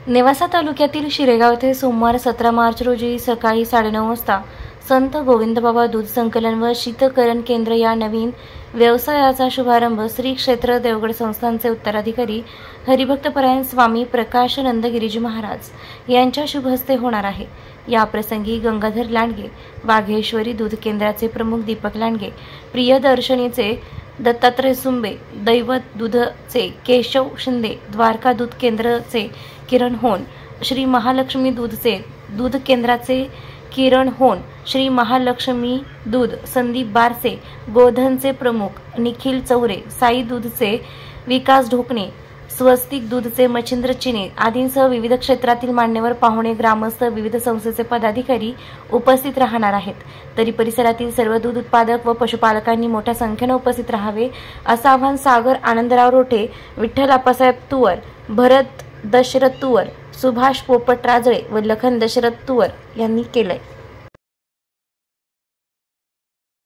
नेवासा तालुक्यातील शिरेगाव येथे सोमवार 17 मार्च रोजी सकाळी 9:30 वाजता संत गोविंदबाबा दूध संकलन व शीतकरण केंद्र या नवीन व्यवसायाचा शुभारंभ श्री क्षेत्र देवगड संस्थानचे उत्तराधिकारी हरिभक्तपरायण स्वामी प्रकाश नंदगिरीजी महाराज यांच्या शुभ हस्ते होणार आहे। या प्रसंगी गंगाधर लांडगे, वाघेश्वरी दूध केंद्राचे प्रमुख दीपक लांडगे, प्रियदर्शनीचे दत्तात्रय सुंबे, दैवत दूधचे केशव शिंदे, द्वारका दूध केंद्राचे किरण होन, श्री महालक्ष्मी दूधचे दूध केंद्राचे किरण होन, श्री महालक्ष्मी दूध संदीप बारसे, गोधनचे प्रमुख निखिल चौरे, साई दूधचे विकास ढोकणे, स्वस्तिक दूधचे मच्छिंद्र चिने आदींसह विविध क्षेत्रातील मान्यवर पाहुणे, ग्रामस्थ, विविध संस्थेचे पदाधिकारी उपस्थित राहणार आहेत। तरी परिसरातील सर्व दूध उत्पादक व पशुपालकांनी मोठ्या संख्येने उपस्थित राहावे असं आवाहन सागर आनंदराव रोठे, विठ्ठल आप्पासाहेब तुवर, भरत दशरथ तुवर, सुभाष पोपट राजळे व लखन दशरथ तुवर यांनी केलंय।